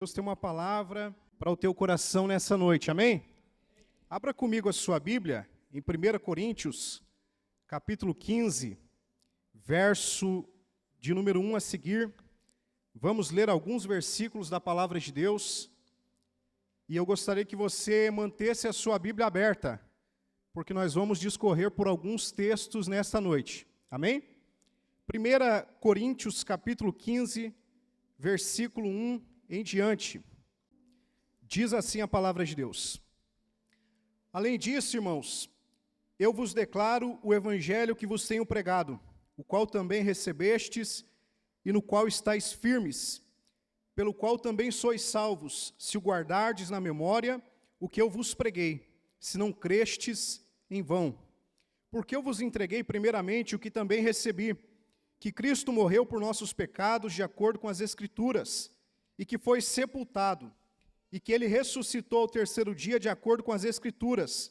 Deus tem uma palavra para o teu coração nessa noite, amém? Abra comigo a sua Bíblia em 1 Coríntios, capítulo 15, verso de número 1 a seguir. Vamos ler alguns versículos da palavra de Deus. E eu gostaria que você mantesse a sua Bíblia aberta, porque nós vamos discorrer por alguns textos nesta noite, amém? 1 Coríntios, capítulo 15, versículo 1 em diante, diz assim a palavra de Deus: Além disso, irmãos, eu vos declaro o evangelho que vos tenho pregado, o qual também recebestes e no qual estáis firmes, pelo qual também sois salvos, se o guardardes na memória o que eu vos preguei, se não crestes em vão. Porque eu vos entreguei primeiramente o que também recebi, que Cristo morreu por nossos pecados de acordo com as Escrituras, e que foi sepultado, e que ele ressuscitou ao terceiro dia de acordo com as Escrituras,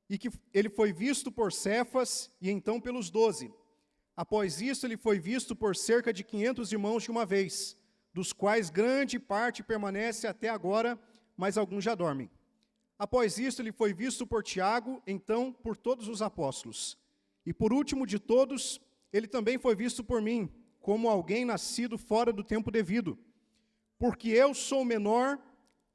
e que ele foi visto por Cefas e então pelos 12. Após isso, ele foi visto por cerca de 500 irmãos de uma vez, dos quais grande parte permanece até agora, mas alguns já dormem. Após isso, ele foi visto por Tiago, então por todos os apóstolos. E por último de todos, ele também foi visto por mim, como alguém nascido fora do tempo devido. Porque eu sou o menor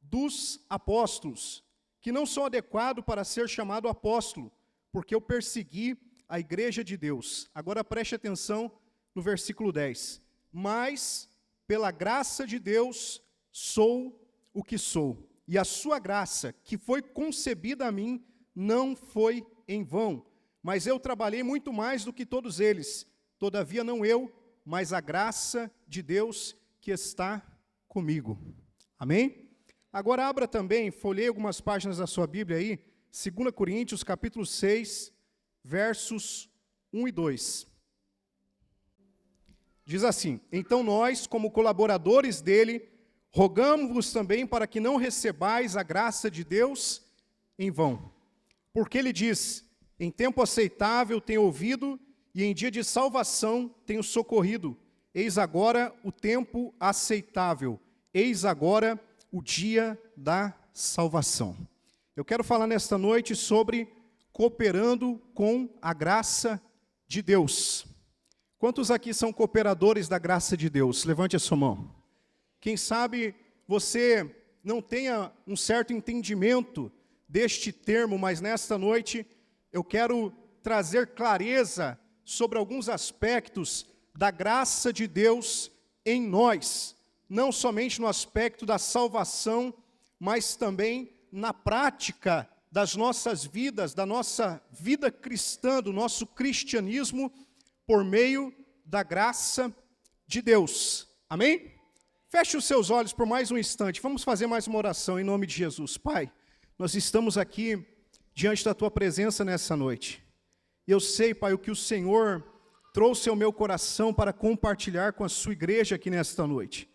dos apóstolos, que não sou adequado para ser chamado apóstolo, porque eu persegui a igreja de Deus. Agora preste atenção no versículo 10. Mas, pela graça de Deus, sou o que sou. E a sua graça, que foi concebida a mim, não foi em vão. Mas eu trabalhei muito mais do que todos eles. Todavia não eu, mas a graça de Deus que está comigo. Amém? Agora abra também, folheie algumas páginas da sua Bíblia aí, 2 Coríntios, capítulo 6, versos 1 e 2. Diz assim: Então nós, como colaboradores dele, rogamos-vos também para que não recebais a graça de Deus em vão. Porque ele diz: Em tempo aceitável tenho ouvido, e em dia de salvação tenho socorrido. Eis agora o tempo aceitável, eis agora o dia da salvação. Eu quero falar nesta noite sobre cooperando com a graça de Deus. Quantos aqui são cooperadores da graça de Deus? Levante a sua mão. Quem sabe você não tenha um certo entendimento deste termo, mas nesta noite eu quero trazer clareza sobre alguns aspectos da graça de Deus em nós, não somente no aspecto da salvação, mas também na prática das nossas vidas, da nossa vida cristã, do nosso cristianismo, por meio da graça de Deus. Amém? Feche os seus olhos por mais um instante, vamos fazer mais uma oração em nome de Jesus. Pai, nós estamos aqui diante da Tua presença nessa noite. E eu sei, Pai, o que o Senhor trouxe ao meu coração para compartilhar com a sua igreja aqui nesta noite.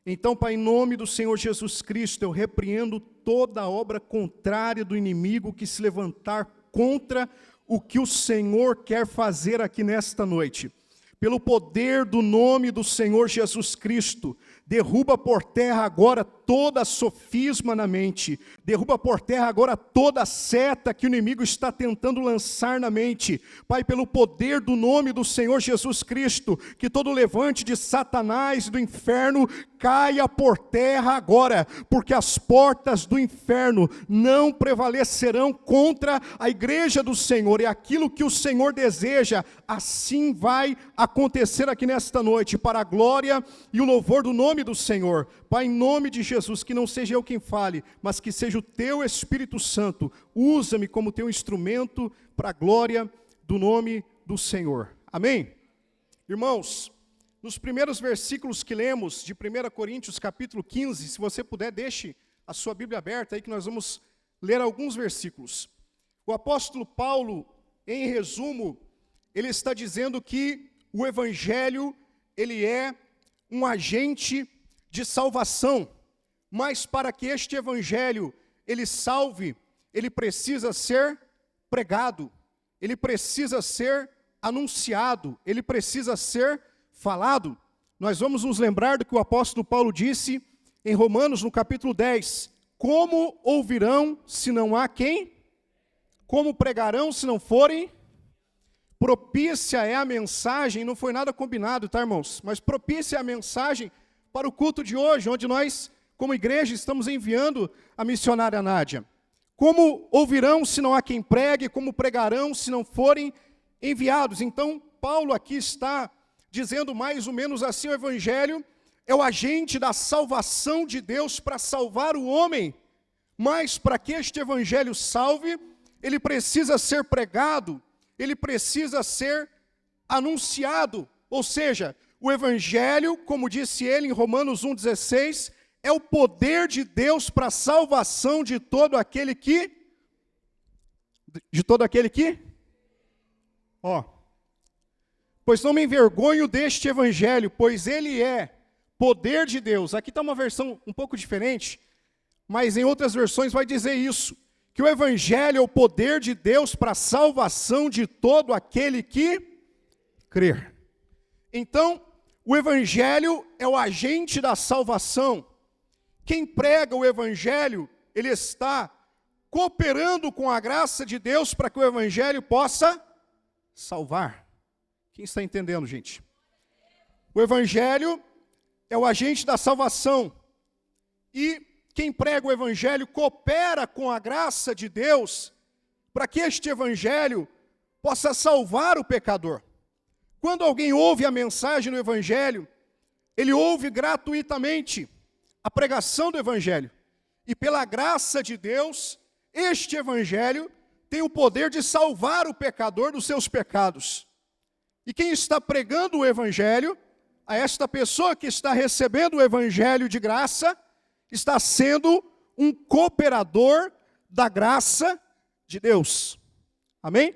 Então, Pai, em nome do Senhor Jesus Cristo, eu repreendo toda a obra contrária do inimigo que se levantar contra o que o Senhor quer fazer aqui nesta noite. Pelo poder do nome do Senhor Jesus Cristo, derruba por terra agora toda sofisma na mente, derruba por terra agora toda seta que o inimigo está tentando lançar na mente. Pai, pelo poder do nome do Senhor Jesus Cristo, que todo levante de Satanás e do inferno caia por terra agora, porque as portas do inferno não prevalecerão contra a igreja do Senhor, e aquilo que o Senhor deseja, assim vai acontecer aqui nesta noite, para a glória e o louvor do nome do Senhor. Pai, em nome de Jesus, que não seja eu quem fale, mas que seja o Teu Espírito Santo, usa-me como Teu instrumento para a glória do nome do Senhor. Amém? Irmãos, nos primeiros versículos que lemos de 1 Coríntios capítulo 15, se você puder, deixe a sua Bíblia aberta aí que nós vamos ler alguns versículos. O apóstolo Paulo, em resumo, ele está dizendo que o Evangelho, ele é um agente de salvação, mas para que este Evangelho, ele salve, ele precisa ser pregado, ele precisa ser anunciado, ele precisa ser falado. Nós vamos nos lembrar do que o apóstolo Paulo disse em Romanos, no capítulo 10, como ouvirão se não há quem? Como pregarão se não forem? Propícia é a mensagem, não foi nada combinado, tá, irmãos? Mas propícia é a mensagem para o culto de hoje, onde nós, como igreja, estamos enviando a missionária Nádia. Como ouvirão se não há quem pregue? Como pregarão se não forem enviados? Então, Paulo aqui está dizendo mais ou menos assim: o evangelho é o agente da salvação de Deus para salvar o homem, mas para que este evangelho salve, ele precisa ser pregado, ele precisa ser anunciado. Ou seja, o evangelho, como disse ele em Romanos 1,16, é o poder de Deus para a salvação de todo aquele que? Pois não me envergonho deste evangelho, pois ele é poder de Deus. Aqui está uma versão um pouco diferente, mas em outras versões vai dizer isso, que o evangelho é o poder de Deus para a salvação de todo aquele que crer. Então, o evangelho é o agente da salvação. Quem prega o evangelho, ele está cooperando com a graça de Deus para que o evangelho possa salvar. Quem está entendendo, gente? O evangelho é o agente da salvação. E quem prega o evangelho coopera com a graça de Deus para que este evangelho possa salvar o pecador. Quando alguém ouve a mensagem do evangelho, ele ouve gratuitamente a pregação do evangelho. E pela graça de Deus, este evangelho tem o poder de salvar o pecador dos seus pecados. E quem está pregando o evangelho, a esta pessoa que está recebendo o evangelho de graça, está sendo um cooperador da graça de Deus. Amém?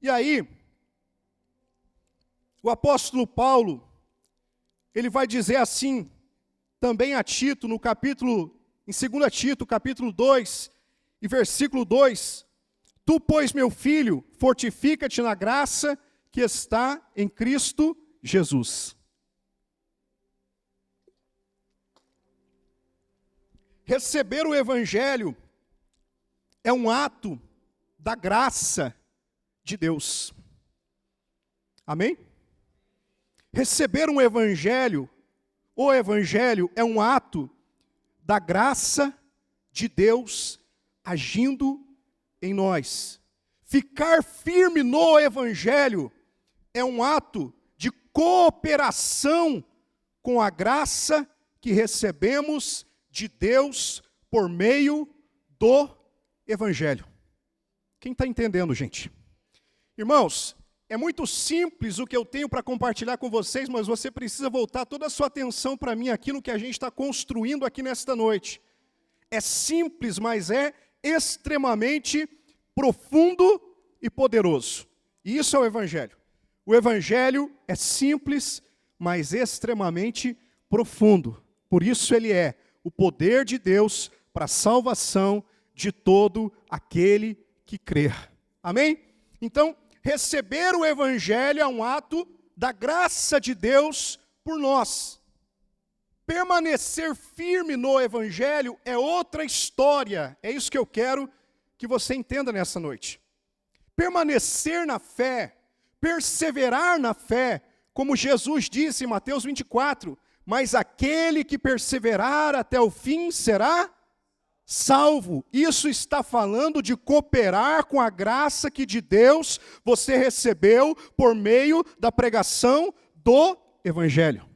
E aí, o apóstolo Paulo, ele vai dizer assim, também a Tito, em 2 Tito, capítulo 2, e versículo 2, tu, pois, meu filho, fortifica-te na graça que está em Cristo Jesus. Receber o evangelho é um ato da graça de Deus. Amém? Receber um evangelho, o evangelho é um ato da graça de Deus agindo em nós. Ficar firme no evangelho é um ato de cooperação com a graça que recebemos de Deus por meio do evangelho. Quem está entendendo, gente? Irmãos, é muito simples o que eu tenho para compartilhar com vocês, mas você precisa voltar toda a sua atenção para mim aqui no que a gente está construindo aqui nesta noite. É simples, mas é extremamente profundo e poderoso. E isso é o evangelho. O evangelho é simples, mas extremamente profundo. Por isso ele é o poder de Deus para a salvação de todo aquele que crer. Amém? Então, receber o evangelho é um ato da graça de Deus por nós. Permanecer firme no evangelho é outra história. É isso que eu quero que você entenda nessa noite. Permanecer na fé, perseverar na fé, como Jesus disse em Mateus 24, mas aquele que perseverar até o fim será salvo. Isso está falando de cooperar com a graça que de Deus você recebeu por meio da pregação do evangelho.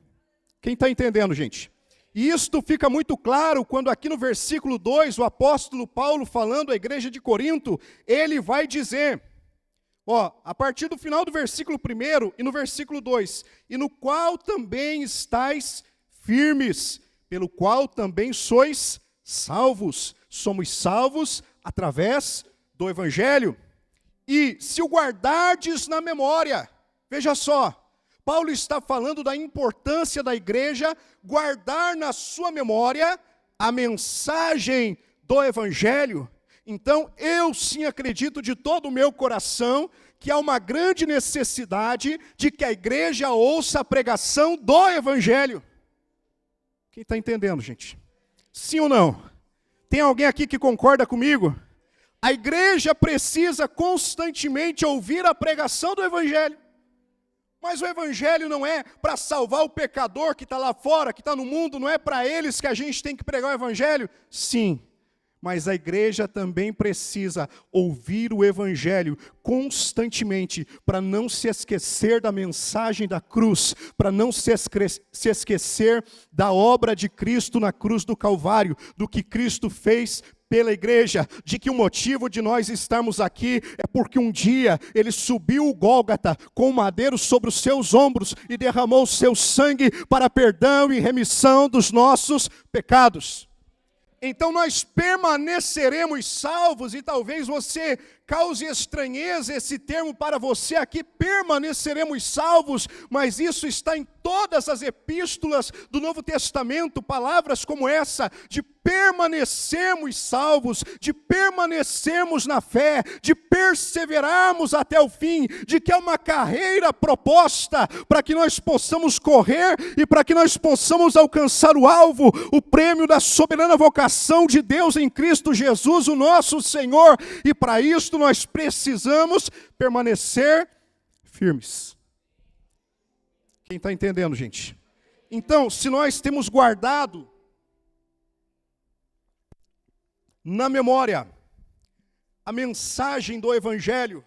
Quem está entendendo, gente? E isto fica muito claro quando aqui no versículo 2, o apóstolo Paulo falando à igreja de Corinto, ele vai dizer, a partir do final do versículo 1 e no versículo 2, e no qual também estáis firmes, pelo qual também sois salvos. Somos salvos através do evangelho. E se o guardardes na memória, veja só, Paulo está falando da importância da igreja guardar na sua memória a mensagem do evangelho. Então, eu sim acredito de todo o meu coração que há uma grande necessidade de que a igreja ouça a pregação do evangelho. Quem está entendendo, gente? Sim ou não? Tem alguém aqui que concorda comigo? A igreja precisa constantemente ouvir a pregação do Evangelho. Mas o Evangelho não é para salvar o pecador que está lá fora, que está no mundo, não é para eles que a gente tem que pregar o Evangelho? Sim, mas a igreja também precisa ouvir o Evangelho constantemente, para não se esquecer da mensagem da cruz, para não se esquecer da obra de Cristo na cruz do Calvário, do que Cristo fez pela igreja, de que o motivo de nós estarmos aqui é porque um dia ele subiu o Gólgata com o madeiro sobre os seus ombros e derramou o seu sangue para perdão e remissão dos nossos pecados. Então nós permaneceremos salvos, e talvez você cause estranheza esse termo para você aqui, permaneceremos salvos, mas isso está em todas as epístolas do Novo Testamento, palavras como essa, de permanecermos salvos, de permanecermos na fé, de perseverarmos até o fim, de que é uma carreira proposta para que nós possamos correr e para que nós possamos alcançar o alvo, o prêmio da soberana vocação de Deus em Cristo Jesus, o nosso Senhor, e para isto nós precisamos permanecer firmes. Quem está entendendo, gente? Então, se nós temos guardado na memória a mensagem do Evangelho,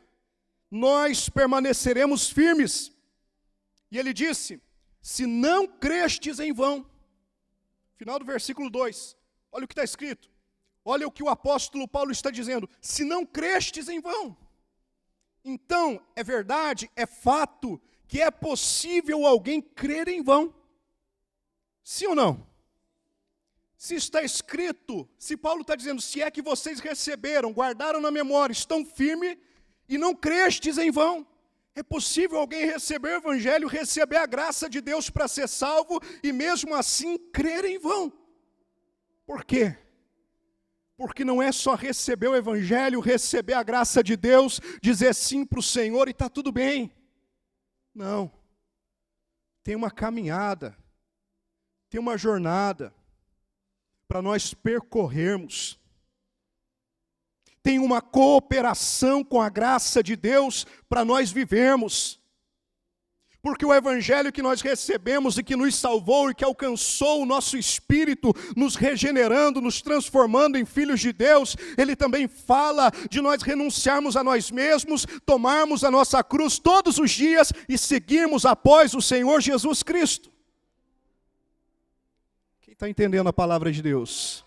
nós permaneceremos firmes. E ele disse, se não crestes em vão. Final do versículo 2, olha o que está escrito. Olha o que o apóstolo Paulo está dizendo, se não crestes em vão. Então, é verdade, é fato, que é possível alguém crer em vão. Sim ou não? Se está escrito, se Paulo está dizendo, se é que vocês receberam, guardaram na memória, estão firmes e não crestes em vão. É possível alguém receber o Evangelho, receber a graça de Deus para ser salvo e mesmo assim crer em vão. Por quê? Porque não é só receber o Evangelho, receber a graça de Deus, dizer sim para o Senhor e está tudo bem. Não. Tem uma caminhada, tem uma jornada para nós percorrermos. Tem uma cooperação com a graça de Deus para nós vivermos. Porque o Evangelho que nós recebemos e que nos salvou e que alcançou o nosso espírito, nos regenerando, nos transformando em filhos de Deus, ele também fala de nós renunciarmos a nós mesmos, tomarmos a nossa cruz todos os dias e seguirmos após o Senhor Jesus Cristo. Quem está entendendo a palavra de Deus?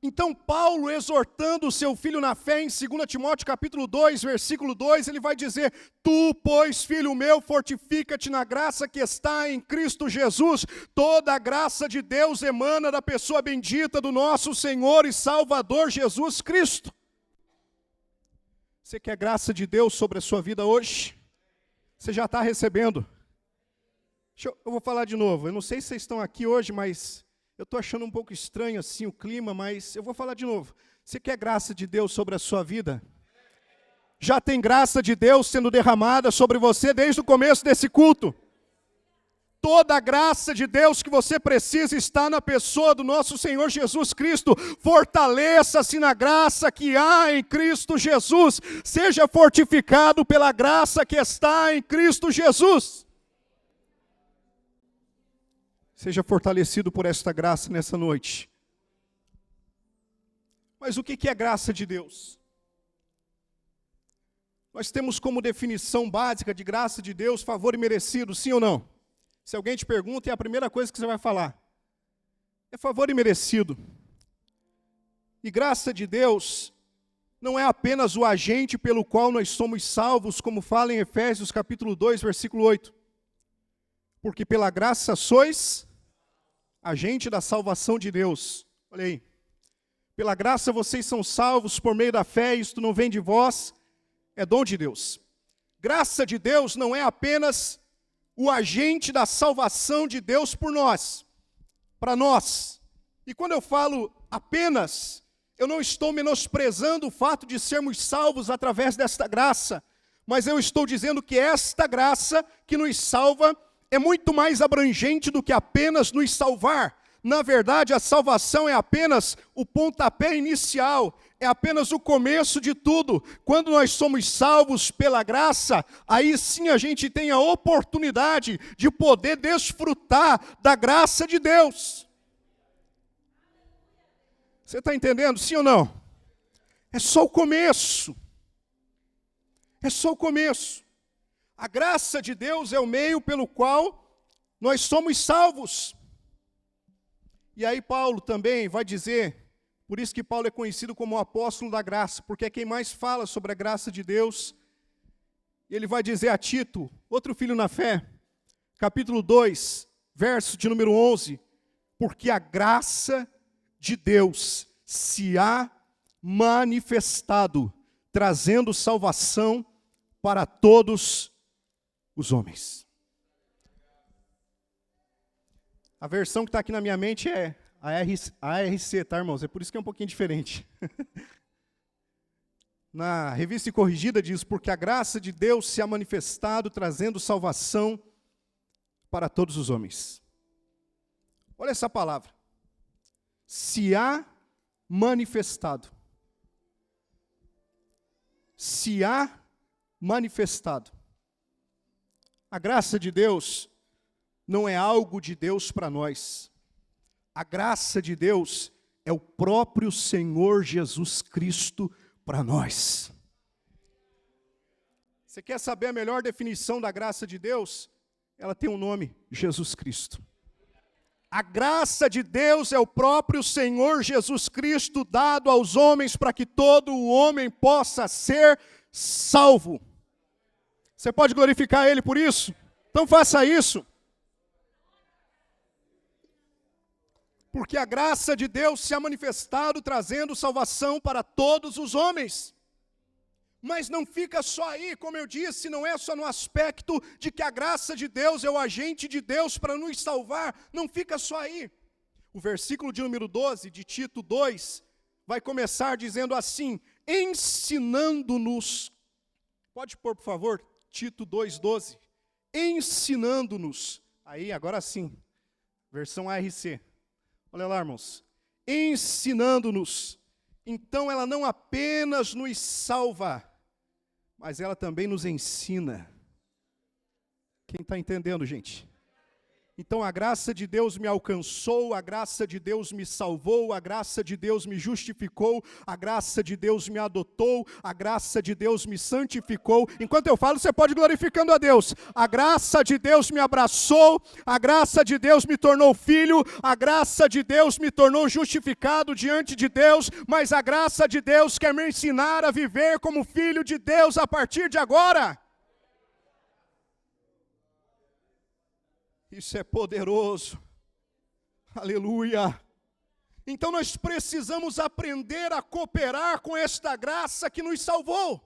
Então Paulo, exortando o seu filho na fé, em 2 Timóteo capítulo 2, versículo 2, ele vai dizer, tu, pois, filho meu, fortifica-te na graça que está em Cristo Jesus. Toda a graça de Deus emana da pessoa bendita do nosso Senhor e Salvador Jesus Cristo. Você quer graça de Deus sobre a sua vida hoje? Você já está recebendo. Eu vou falar de novo, eu não sei se vocês estão aqui hoje, mas eu estou achando um pouco estranho assim o clima, mas eu vou falar de novo. Você quer graça de Deus sobre a sua vida? Já tem graça de Deus sendo derramada sobre você desde o começo desse culto. Toda a graça de Deus que você precisa está na pessoa do nosso Senhor Jesus Cristo. Fortaleça-se na graça que há em Cristo Jesus. Seja fortificado pela graça que está em Cristo Jesus. Seja fortalecido por esta graça nessa noite. Mas o que é graça de Deus? Nós temos como definição básica de graça de Deus, favor imerecido, sim ou não? Se alguém te pergunta, é a primeira coisa que você vai falar. É favor imerecido. E graça de Deus não é apenas o agente pelo qual nós somos salvos, como fala em Efésios capítulo 2, versículo 8. Porque pela graça sois agente da salvação de Deus. Olha aí. Pela graça vocês são salvos por meio da fé, isto não vem de vós, é dom de Deus. Graça de Deus não é apenas o agente da salvação de Deus por nós, para nós. E quando eu falo apenas, eu não estou menosprezando o fato de sermos salvos através desta graça, mas eu estou dizendo que esta graça que nos salva é muito mais abrangente do que apenas nos salvar. Na verdade, a salvação é apenas o pontapé inicial, é apenas o começo de tudo. Quando nós somos salvos pela graça, aí sim a gente tem a oportunidade de poder desfrutar da graça de Deus. Você está entendendo, sim ou não? É só o começo. É só o começo. A graça de Deus é o meio pelo qual nós somos salvos. E aí Paulo também vai dizer, por isso que Paulo é conhecido como o apóstolo da graça, porque é quem mais fala sobre a graça de Deus. Ele vai dizer a Tito, outro filho na fé, capítulo 2, verso de número 11, porque a graça de Deus se há manifestado, trazendo salvação para todos os homens. A versão que está aqui na minha mente é a ARC, tá, irmãos? É por isso que é um pouquinho diferente. Na Revista e Corrigida diz, porque a graça de Deus se há manifestado, trazendo salvação para todos os homens. Olha essa palavra. Se há manifestado. Se há manifestado. A graça de Deus não é algo de Deus para nós. A graça de Deus é o próprio Senhor Jesus Cristo para nós. Você quer saber a melhor definição da graça de Deus? Ela tem um nome, Jesus Cristo. A graça de Deus é o próprio Senhor Jesus Cristo dado aos homens para que todo o homem possa ser salvo. Você pode glorificar Ele por isso? Então faça isso. Porque a graça de Deus se há manifestado, trazendo salvação para todos os homens. Mas não fica só aí, como eu disse, não é só no aspecto de que a graça de Deus é o agente de Deus para nos salvar, não fica só aí. O versículo de número 12, de Tito 2, vai começar dizendo assim, ensinando-nos, pode pôr por favor, Tito 2,12, ensinando-nos, aí agora sim, versão ARC, olha lá irmãos, ensinando-nos, então ela não apenas nos salva, mas ela também nos ensina. Quem está entendendo, gente? Então a graça de Deus me alcançou, a graça de Deus me salvou, a graça de Deus me justificou, a graça de Deus me adotou, a graça de Deus me santificou. Enquanto eu falo, você pode ir glorificando a Deus. A graça de Deus me abraçou, a graça de Deus me tornou filho, a graça de Deus me tornou justificado diante de Deus, mas a graça de Deus quer me ensinar a viver como filho de Deus a partir de agora. Isso é poderoso, aleluia. Então nós precisamos aprender a cooperar com esta graça que nos salvou.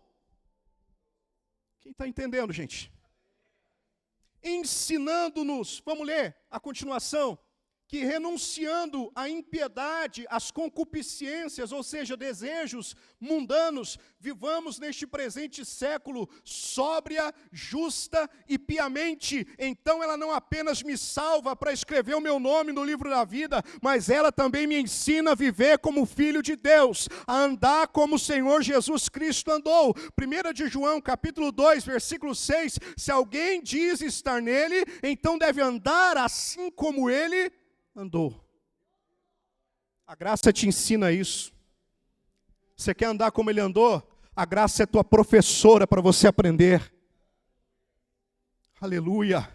Quem está entendendo, gente? Ensinando-nos, vamos ler a continuação, que renunciando à impiedade, às concupiscências, ou seja, desejos mundanos, vivamos neste presente século sóbria, justa e piamente. Então ela não apenas me salva para escrever o meu nome no livro da vida, mas ela também me ensina a viver como filho de Deus, a andar como o Senhor Jesus Cristo andou. 1 de João, capítulo 2, versículo 6, se alguém diz estar nele, então deve andar assim como ele andou. A graça te ensina isso. Você quer andar como ele andou? A graça é tua professora para você aprender. Aleluia.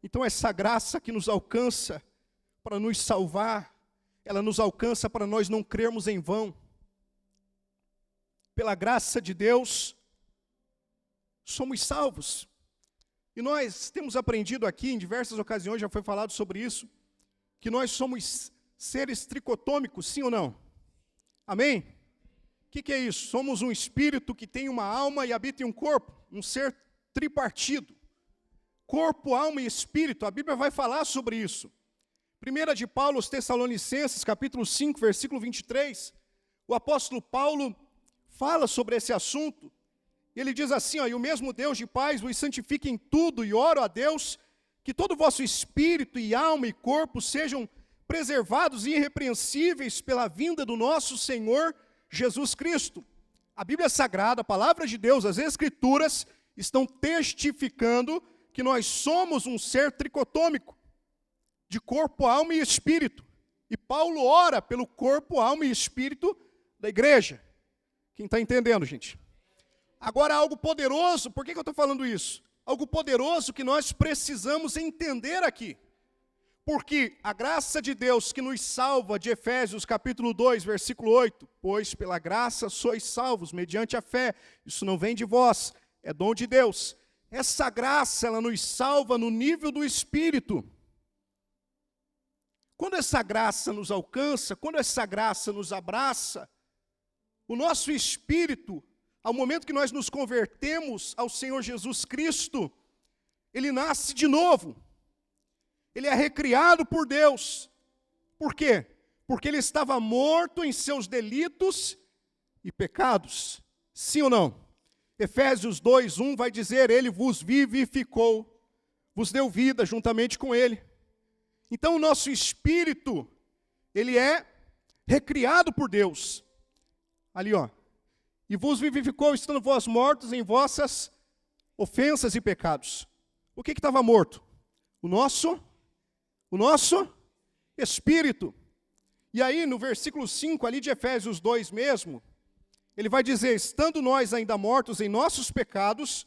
Então essa graça que nos alcança para nos salvar, ela nos alcança para nós não crermos em vão. Pela graça de Deus, somos salvos. E nós temos aprendido aqui, em diversas ocasiões, já foi falado sobre isso, que nós somos seres tricotômicos, sim ou não? Amém? O que é isso? Somos um espírito que tem uma alma e habita em um corpo, um ser tripartido. Corpo, alma e espírito, a Bíblia vai falar sobre isso. 1 de Paulo aos Tessalonicenses, capítulo 5, versículo 23, o apóstolo Paulo fala sobre esse assunto, Ele diz assim, ó, e o mesmo Deus de paz vos santifique em tudo, e oro a Deus que todo o vosso espírito e alma e corpo sejam preservados e irrepreensíveis pela vinda do nosso Senhor Jesus Cristo. A Bíblia Sagrada, a palavra de Deus, as Escrituras, estão testificando que nós somos um ser tricotômico, de corpo, alma e espírito. E Paulo ora pelo corpo, alma e espírito da igreja. Quem está entendendo, gente? Agora, algo poderoso, por que eu estou falando isso? Algo poderoso que nós precisamos entender aqui. Porque a graça de Deus que nos salva, de Efésios capítulo 2, versículo 8, pois pela graça sois salvos, mediante a fé, isso não vem de vós, é dom de Deus. Essa graça, ela nos salva no nível do Espírito. Quando essa graça nos alcança, quando essa graça nos abraça, o nosso espírito, ao momento que nós nos convertemos ao Senhor Jesus Cristo, ele nasce de novo. Ele é recriado por Deus. Por quê? Porque ele estava morto em seus delitos e pecados. Sim ou não? Efésios 2:1 vai dizer, ele vos vivificou, vos deu vida juntamente com ele. Então o nosso espírito, ele é recriado por Deus. Ali, ó. E vos vivificou, estando vós mortos em vossas ofensas e pecados. O que estava morto? O nosso espírito. E aí, no versículo 5, ali de Efésios 2 mesmo, ele vai dizer, estando nós ainda mortos em nossos pecados,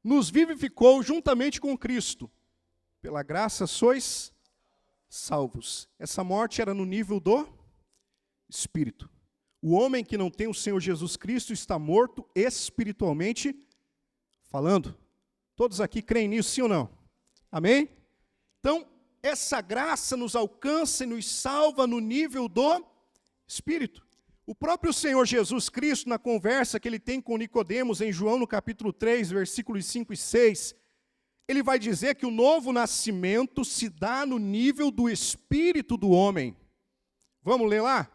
nos vivificou juntamente com Cristo. Pela graça sois salvos. Essa morte era no nível do espírito. O homem que não tem o Senhor Jesus Cristo está morto espiritualmente falando. Todos aqui creem nisso, sim ou não? Amém? Então, essa graça nos alcança e nos salva no nível do espírito. O próprio Senhor Jesus Cristo, na conversa que ele tem com Nicodemos, em João, no capítulo 3, versículos 5 e 6, ele vai dizer que o novo nascimento se dá no nível do espírito do homem. Vamos ler lá?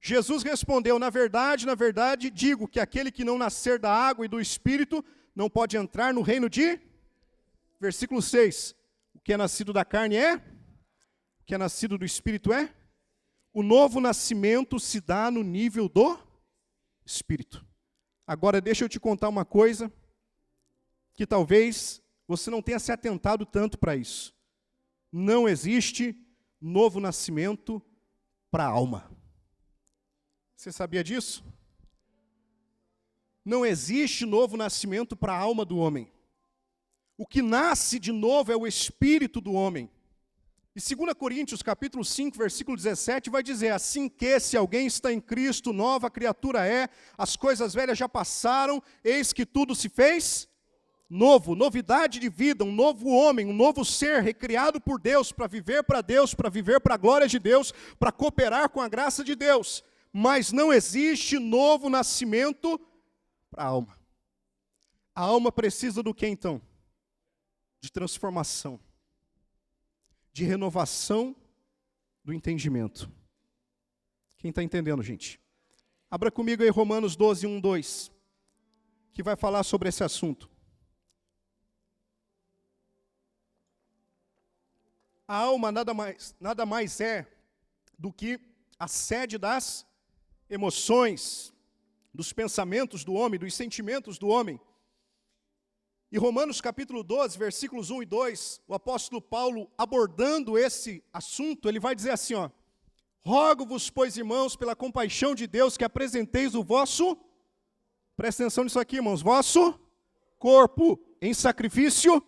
Jesus respondeu, na verdade, digo que aquele que não nascer da água e do espírito não pode entrar no reino de... Versículo 6, o que é nascido da carne é? O que é nascido do espírito é? O novo nascimento se dá no nível do espírito. Agora deixa eu te contar uma coisa que talvez você não tenha se atentado tanto para isso. Não existe novo nascimento para a alma. Você sabia disso? Não existe novo nascimento para a alma do homem. O que nasce de novo é o espírito do homem. E 2 Coríntios, capítulo 5, versículo 17, vai dizer, assim que, se alguém está em Cristo, nova criatura é, as coisas velhas já passaram, eis que tudo se fez novo, novidade de vida, um novo homem, um novo ser, recriado por Deus, para viver para a glória de Deus, para cooperar com a graça de Deus. Mas não existe novo nascimento para a alma. A alma precisa do que então? De transformação. De renovação do entendimento. Quem está entendendo, gente? Abra comigo aí Romanos 12, 1, 2, que vai falar sobre esse assunto. A alma nada mais é do que a sede das emoções, dos pensamentos do homem, dos sentimentos do homem. E Romanos capítulo 12, versículos 1 e 2, o apóstolo Paulo, abordando esse assunto, ele vai dizer assim, ó, rogo-vos, pois, irmãos, pela compaixão de Deus, que apresenteis o vosso, presta atenção nisso aqui, irmãos, vosso corpo em sacrifício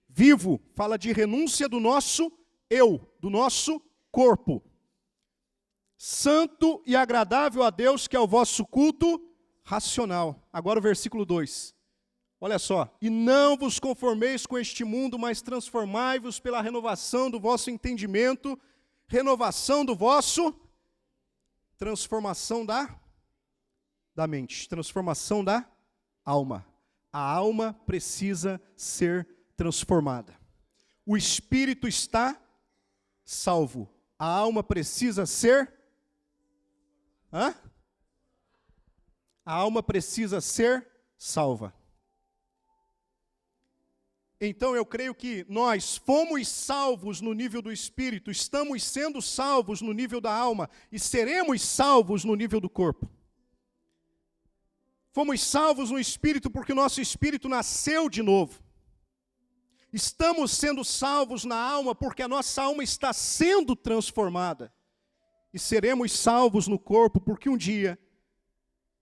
vivo, fala de renúncia do nosso eu, do nosso corpo, santo e agradável a Deus, que é o vosso culto racional. Agora o versículo 2. Olha só, e não vos conformeis com este mundo, mas transformai-vos pela renovação do vosso entendimento, renovação do vosso, transformação da mente, transformação da alma. A alma precisa ser transformada. O espírito está salvo. A alma precisa ser A alma precisa ser salva. Então eu creio que nós fomos salvos no nível do espírito, estamos sendo salvos no nível da alma e seremos salvos no nível do corpo. Fomos salvos no espírito porque o nosso espírito nasceu de novo. Estamos sendo salvos na alma porque a nossa alma está sendo transformada. E seremos salvos no corpo porque um dia,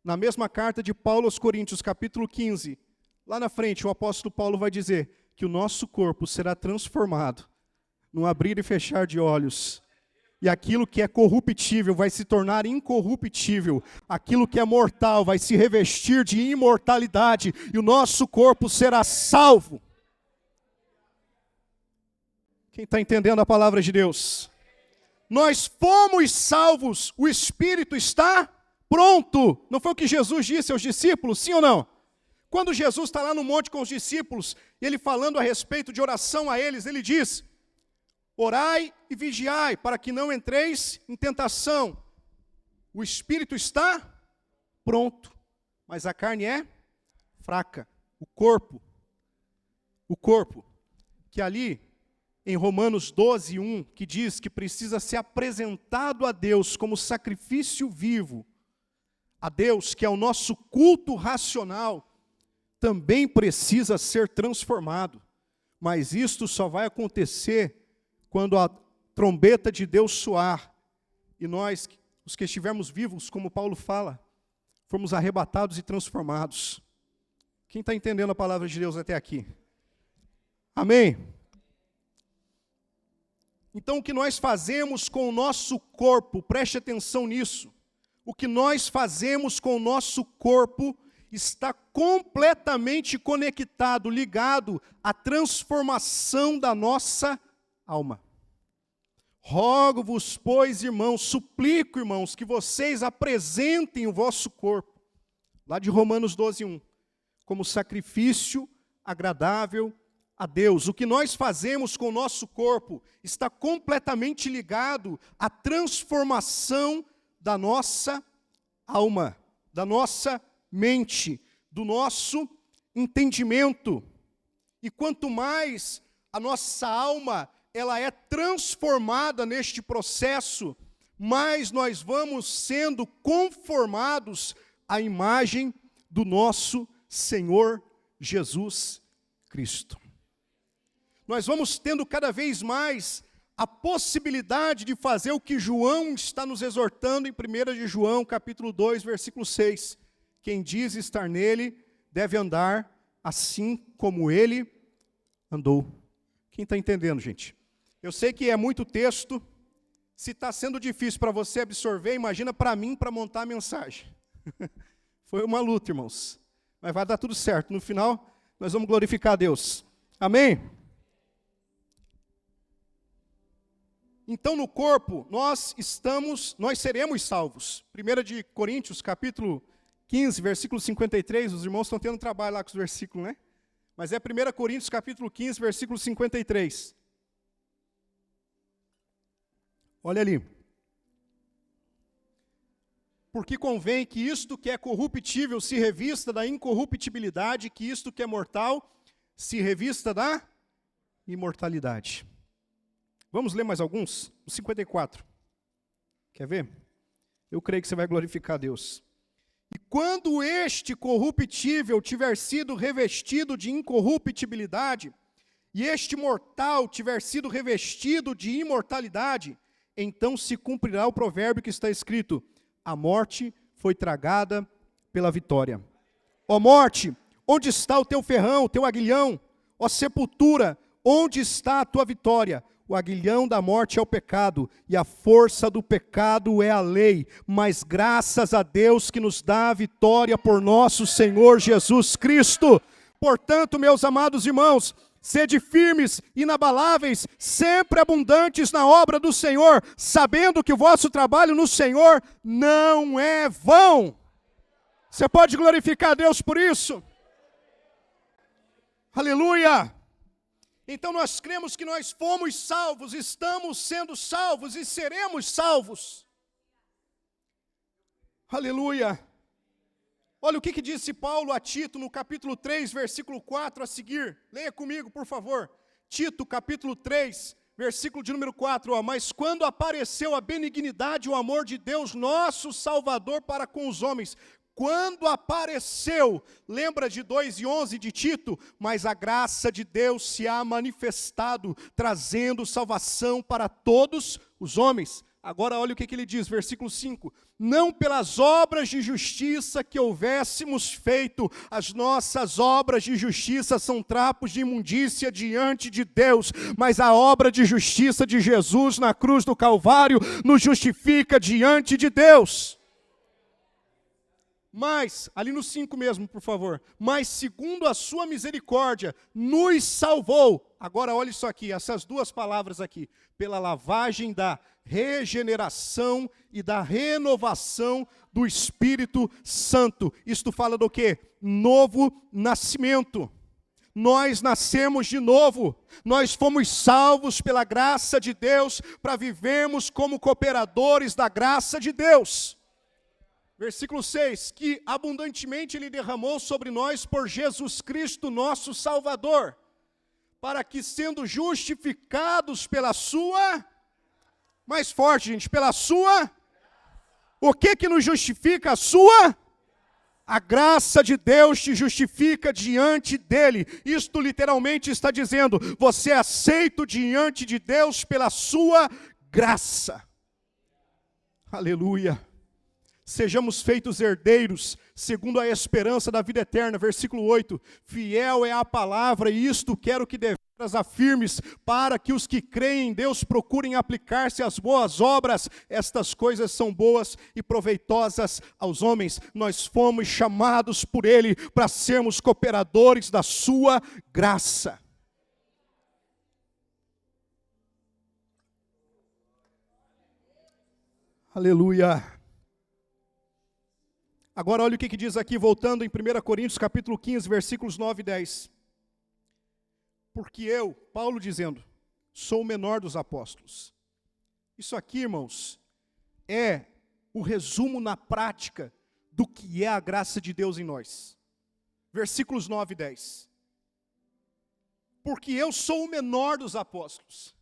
na mesma carta de Paulo aos Coríntios, capítulo 15, lá na frente o apóstolo Paulo vai dizer que o nosso corpo será transformado num abrir e fechar de olhos. E aquilo que é corruptível vai se tornar incorruptível. Aquilo que é mortal vai se revestir de imortalidade. E o nosso corpo será salvo. Quem está entendendo a palavra de Deus? Nós fomos salvos. O Espírito está pronto. Não foi o que Jesus disse aos discípulos? Sim ou não? Quando Jesus está lá no monte com os discípulos, ele falando a respeito de oração a eles, ele diz: orai e vigiai, para que não entreis em tentação. O espírito está pronto, mas a carne é fraca. O corpo, que ali em Romanos 12, 1, que diz que precisa ser apresentado a Deus como sacrifício vivo, a Deus que é o nosso culto racional, também precisa ser transformado. Mas isto só vai acontecer quando a trombeta de Deus soar e nós, os que estivermos vivos, como Paulo fala, fomos arrebatados e transformados. Quem está entendendo a palavra de Deus até aqui? Amém? Então o que nós fazemos com o nosso corpo, preste atenção nisso, o que nós fazemos com o nosso corpo está completamente conectado, ligado à transformação da nossa alma. Rogo-vos, pois, irmãos, suplico, irmãos, que vocês apresentem o vosso corpo, lá de Romanos 12, 1, como sacrifício agradável a Deus. O que nós fazemos com o nosso corpo está completamente ligado à transformação da nossa alma, da nossa mente, do nosso entendimento. E quanto mais a nossa alma ela é transformada neste processo, mais nós vamos sendo conformados à imagem do nosso Senhor Jesus Cristo. Nós vamos tendo cada vez mais a possibilidade de fazer o que João está nos exortando em 1 de João, capítulo 2, versículo 6. Quem diz estar nele deve andar assim como ele andou. Quem está entendendo, gente? Eu sei que é muito texto. Se está sendo difícil para você absorver, imagina para mim para montar a mensagem. Foi uma luta, irmãos. Mas vai dar tudo certo. No final, nós vamos glorificar a Deus. Amém? Então, no corpo, nós seremos salvos. 1 de Coríntios, capítulo 15, versículo 53, os irmãos estão tendo trabalho lá com os versículos, né? Mas é 1 Coríntios, capítulo 15, versículo 53. Olha ali. Porque convém que isto que é corruptível se revista da incorruptibilidade, que isto que é mortal se revista da imortalidade. Vamos ler mais alguns? O 54. Quer ver? Eu creio que você vai glorificar a Deus. E quando este corruptível tiver sido revestido de incorruptibilidade, e este mortal tiver sido revestido de imortalidade, então se cumprirá o provérbio que está escrito: a morte foi tragada pela vitória. Ó morte, onde está o teu ferrão, o teu aguilhão? Ó sepultura, onde está a tua vitória? O aguilhão da morte é o pecado, e a força do pecado é a lei. Mas graças a Deus que nos dá a vitória por nosso Senhor Jesus Cristo. Portanto, meus amados irmãos, sede firmes, inabaláveis, sempre abundantes na obra do Senhor, sabendo que o vosso trabalho no Senhor não é vão. Você pode glorificar a Deus por isso? Aleluia! Então nós cremos que nós fomos salvos, estamos sendo salvos e seremos salvos. Aleluia! Olha o que disse Paulo a Tito no capítulo 3, versículo 4 a seguir. Leia comigo, por favor. Tito, capítulo 3, versículo de número 4. Mas quando apareceu a benignidade e o amor de Deus, nosso Salvador, para com os homens, quando apareceu, lembra de 2:11 de Tito? Mas a graça de Deus se há manifestado, trazendo salvação para todos os homens. Agora olha o que ele diz, versículo 5. Não pelas obras de justiça que houvéssemos feito, as nossas obras de justiça são trapos de imundícia diante de Deus, mas a obra de justiça de Jesus na cruz do Calvário nos justifica diante de Deus. Mas, ali no 5 mesmo, por favor. Mas segundo a sua misericórdia, nos salvou. Agora olha isso aqui, essas duas palavras aqui. Pela lavagem da regeneração e da renovação do Espírito Santo. Isto fala do quê? Novo nascimento. Nós nascemos de novo. Nós fomos salvos pela graça de Deus para vivermos como cooperadores da graça de Deus. Versículo 6, que abundantemente Ele derramou sobre nós por Jesus Cristo, nosso Salvador, para que sendo justificados pela sua, mais forte gente, pela sua, o que nos justifica? A graça de Deus te justifica diante dEle. Isto literalmente está dizendo, você é aceito diante de Deus pela sua graça. Aleluia. Sejamos feitos herdeiros, segundo a esperança da vida eterna. Versículo 8. Fiel é a palavra, e isto quero que deveras afirmes, para que os que creem em Deus procurem aplicar-se às boas obras. Estas coisas são boas e proveitosas aos homens. Nós fomos chamados por Ele para sermos cooperadores da sua graça. Aleluia. Agora olha o que diz aqui, voltando em 1 Coríntios capítulo 15, versículos 9 e 10. Porque eu, Paulo dizendo, sou o menor dos apóstolos. Isso aqui, irmãos, é o resumo na prática do que é a graça de Deus em nós. Versículos 9 e 10. Porque eu sou o menor dos apóstolos.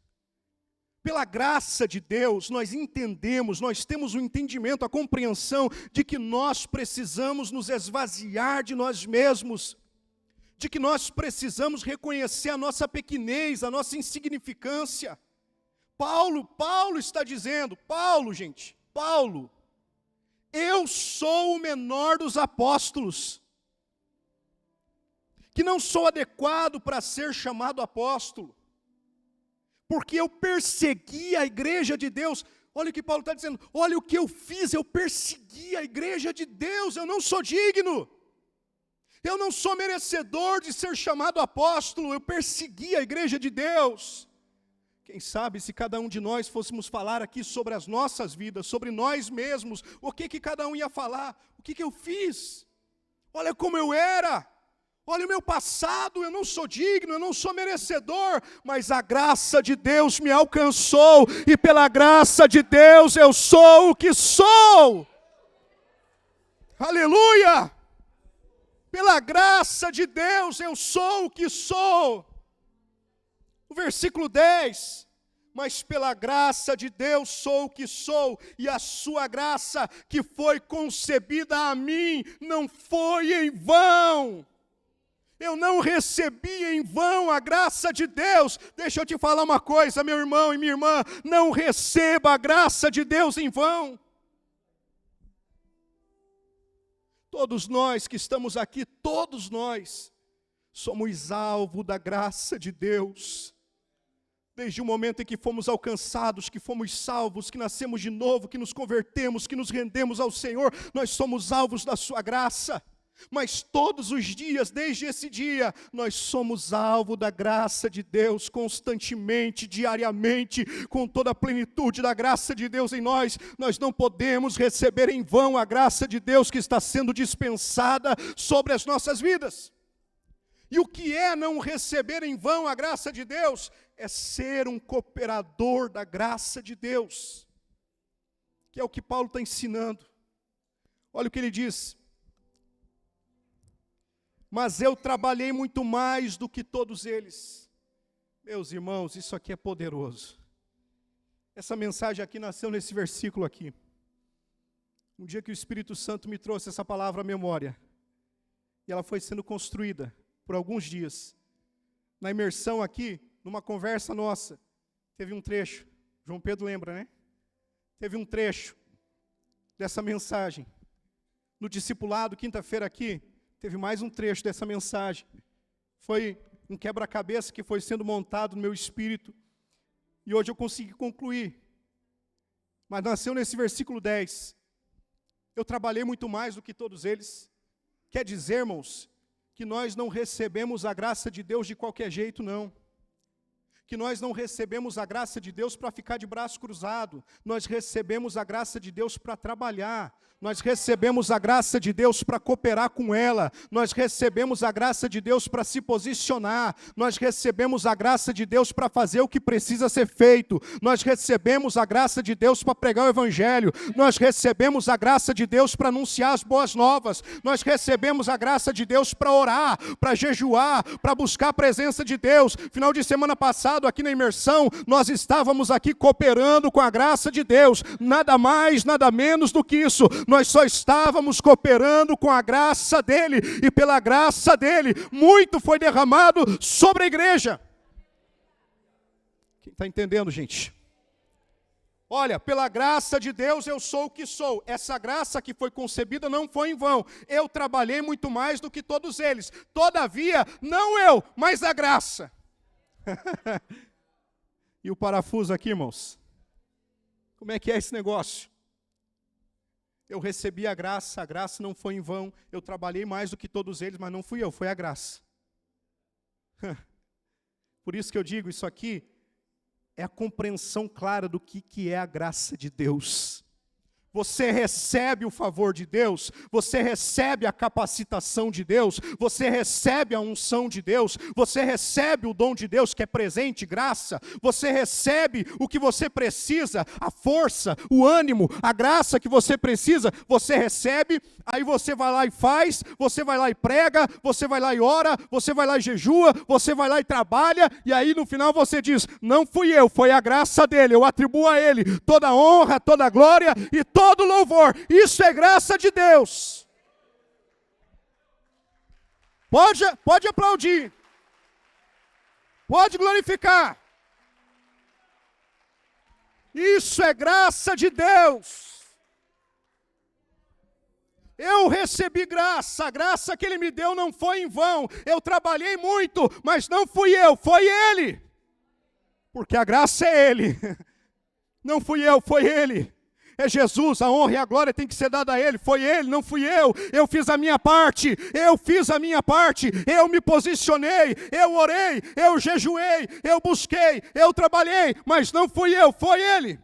Pela graça de Deus, nós entendemos, nós temos o entendimento, a compreensão de que nós precisamos nos esvaziar de nós mesmos, de que nós precisamos reconhecer a nossa pequenez, a nossa insignificância. Paulo está dizendo, Paulo, eu sou o menor dos apóstolos, que não sou adequado para ser chamado apóstolo, porque eu persegui a igreja de Deus. Olha o que Paulo está dizendo, olha o que eu fiz, eu persegui a igreja de Deus, eu não sou digno, eu não sou merecedor de ser chamado apóstolo, eu persegui a igreja de Deus. Quem sabe se cada um de nós fôssemos falar aqui sobre as nossas vidas, sobre nós mesmos, o que cada um ia falar, o que eu fiz, olha como eu era. Olha o meu passado, eu não sou digno, eu não sou merecedor, mas a graça de Deus me alcançou, e pela graça de Deus eu sou o que sou. Aleluia! Pela graça de Deus eu sou o que sou. O versículo 10, mas pela graça de Deus sou o que sou, e a sua graça que foi concebida a mim não foi em vão. Eu não recebi em vão a graça de Deus. Deixa eu te falar uma coisa, meu irmão e minha irmã, não receba a graça de Deus em vão. Todos nós que estamos aqui, todos nós, somos alvo da graça de Deus. Desde o momento em que fomos alcançados, que fomos salvos, que nascemos de novo, que nos convertemos, que nos rendemos ao Senhor, nós somos alvos da sua graça. Mas todos os dias, desde esse dia, nós somos alvo da graça de Deus, constantemente, diariamente, com toda a plenitude da graça de Deus em nós. Nós não podemos receber em vão a graça de Deus que está sendo dispensada sobre as nossas vidas. E o que é não receber em vão a graça de Deus? É ser um cooperador da graça de Deus, que é o que Paulo está ensinando. Olha o que ele diz. mas eu trabalhei muito mais do que todos eles. Meus irmãos, isso aqui é poderoso. Essa mensagem aqui nasceu nesse versículo aqui. Um dia que o Espírito Santo me trouxe essa palavra à memória, e ela foi sendo construída por alguns dias. Na imersão aqui, numa conversa nossa, teve um trecho, João Pedro lembra, né? Teve um trecho dessa mensagem. No discipulado, quinta-feira aqui, teve mais um trecho dessa mensagem. Foi um quebra-cabeça que foi sendo montado no meu espírito, e hoje eu consegui concluir. Mas nasceu nesse versículo 10. Eu trabalhei muito mais do que todos eles. Quer dizer, irmãos, que nós não recebemos a graça de Deus de qualquer jeito, não. Que nós não recebemos a graça de Deus para ficar de braço cruzado. Nós recebemos a graça de Deus para trabalhar. Nós recebemos a graça de Deus para cooperar com ela. Nós recebemos a graça de Deus para se posicionar. Nós recebemos a graça de Deus para fazer o que precisa ser feito. Nós recebemos a graça de Deus para pregar o Evangelho. Nós recebemos a graça de Deus para anunciar as boas novas. Nós recebemos a graça de Deus para orar, para jejuar, para buscar a presença de Deus. Final de semana passado, aqui na imersão, nós estávamos aqui cooperando com a graça de Deus. Nada mais, nada menos do que isso. Nós só estávamos cooperando com a graça dele, e pela graça dele, muito foi derramado sobre a igreja. Quem está entendendo, gente? Olha, pela graça de Deus eu sou o que sou. Essa graça que foi concebida não foi em vão. Eu trabalhei muito mais do que todos eles. Todavia, não eu, mas a graça. E o parafuso aqui, irmãos? Como é que é esse negócio? Eu recebi a graça não foi em vão. Eu trabalhei mais do que todos eles, mas não fui eu, foi a graça. Por isso que eu digo, isso aqui é a compreensão clara do que é a graça de Deus. Você recebe o favor de Deus, você recebe a capacitação de Deus, você recebe a unção de Deus, você recebe o dom de Deus que é presente, graça, você recebe o que você precisa, a força, o ânimo, a graça que você precisa, você recebe, aí você vai lá e faz, você vai lá e prega, você vai lá e ora, você vai lá e jejua, você vai lá e trabalha, e aí no final você diz, não fui eu, foi a graça dele, eu atribuo a ele toda a honra, toda a glória e todo louvor. Isso é graça de Deus. Pode aplaudir. Pode glorificar. Isso é graça de Deus. Eu recebi graça, a graça que Ele me deu não foi em vão. Eu trabalhei muito, mas não fui eu, foi Ele. Porque a graça é Ele. Não fui eu, foi Ele. É Jesus, a honra e a glória tem que ser dada a Ele. Foi Ele, não fui eu. Eu fiz a minha parte, eu me posicionei, eu orei, eu jejuei, eu busquei, eu trabalhei, mas não fui eu, foi Ele.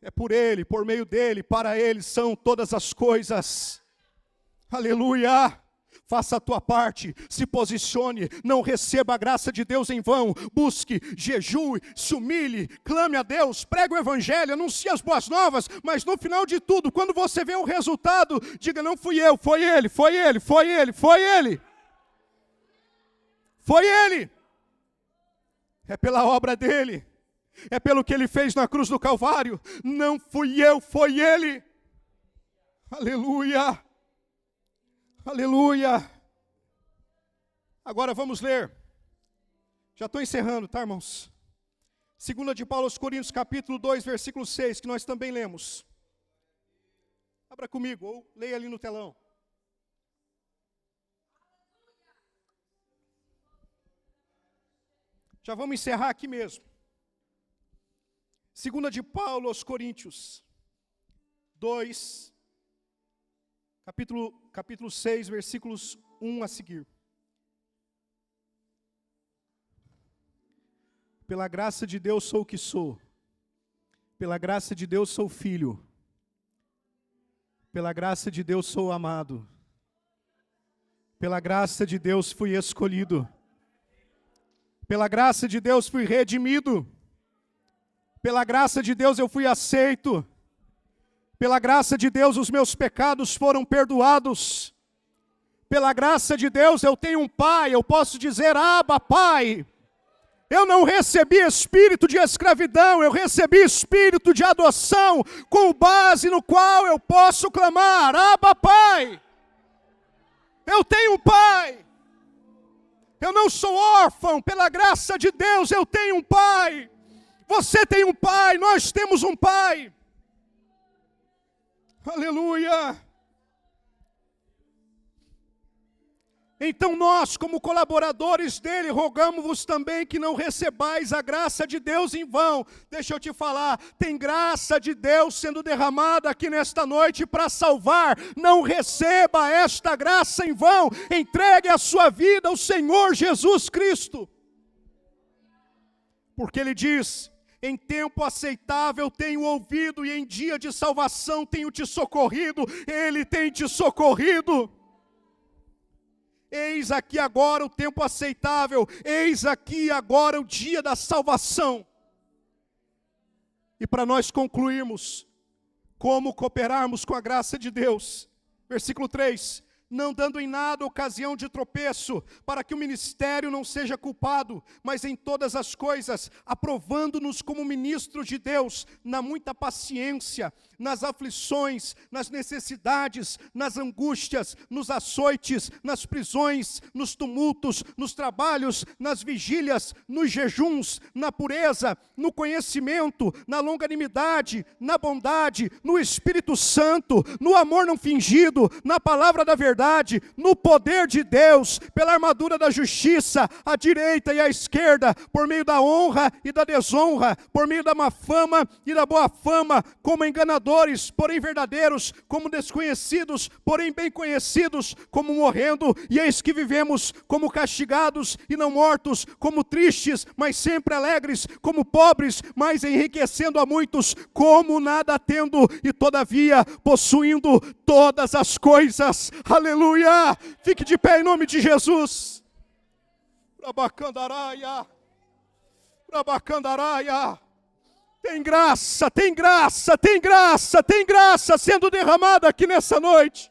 É por Ele, por meio dEle, para Ele são todas as coisas. Aleluia! Faça a tua parte, se posicione, não receba a graça de Deus em vão, busque, jejue, se humilhe, clame a Deus, pregue o Evangelho, anuncie as boas novas, mas no final de tudo, quando você vê o resultado, diga, não fui eu, foi Ele, foi Ele, foi Ele, foi Ele. Foi Ele. É pela obra dEle, é pelo que Ele fez na cruz do Calvário, não fui eu, foi Ele. Aleluia. Aleluia! Agora vamos ler. Já estou encerrando, tá, irmãos? 2 de Paulo aos Coríntios, capítulo 2, versículo 6, que nós também lemos. Abra comigo, ou leia ali no telão. Já vamos encerrar aqui mesmo. 2 de Paulo aos Coríntios 2, capítulo 6, versículos 1 a seguir. Pela graça de Deus sou o que sou. Pela graça de Deus sou filho. Pela graça de Deus sou amado. Pela graça de Deus fui escolhido. Pela graça de Deus fui redimido. Pela graça de Deus eu fui aceito. Pela graça de Deus os meus pecados foram perdoados. Pela graça de Deus eu tenho um pai, eu posso dizer, Abba, Pai. Eu não recebi espírito de escravidão, eu recebi espírito de adoção, com base no qual eu posso clamar, Abba, Pai. Eu tenho um pai. Eu não sou órfão, pela graça de Deus eu tenho um pai. Você tem um pai, nós temos um pai. Aleluia. Então nós, como colaboradores dele, rogamos-vos também que não recebais a graça de Deus em vão. Deixa eu te falar, tem graça de Deus sendo derramada aqui nesta noite para salvar. Não receba esta graça em vão. Entregue a sua vida ao Senhor Jesus Cristo. Porque ele diz, em tempo aceitável tenho ouvido e em dia de salvação tenho te socorrido. Ele tem te socorrido. Eis aqui agora o tempo aceitável, eis aqui agora o dia da salvação. E para nós concluirmos, como cooperarmos com a graça de Deus, versículo 3, não dando em nada ocasião de tropeço, para que o ministério não seja culpado, mas em todas as coisas, aprovando-nos como ministros de Deus, na muita paciência, nas aflições, nas necessidades, nas angústias, nos açoites, nas prisões, nos tumultos, nos trabalhos, nas vigílias, nos jejuns, na pureza, no conhecimento, na longanimidade, na bondade, no Espírito Santo, no amor não fingido, na palavra da verdade, no poder de Deus, pela armadura da justiça, à direita e à esquerda, por meio da honra e da desonra, por meio da má fama e da boa fama, como enganadores, porém verdadeiros, como desconhecidos, porém bem conhecidos, como morrendo, e eis que vivemos, como castigados e não mortos, como tristes, mas sempre alegres, como pobres, mas enriquecendo a muitos, como nada tendo, e todavia possuindo todas as coisas. Aleluia! Fique de pé em nome de Jesus. Rabacandaraia, Rabacandaraia. Tem graça, tem graça, tem graça, tem graça sendo derramada aqui nessa noite.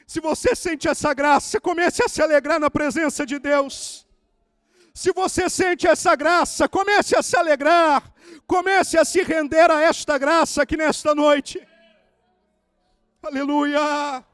Se você sente essa graça, comece a se alegrar na presença de Deus. Se você sente essa graça, comece a se alegrar. Comece a se render a esta graça aqui nesta noite. Aleluia.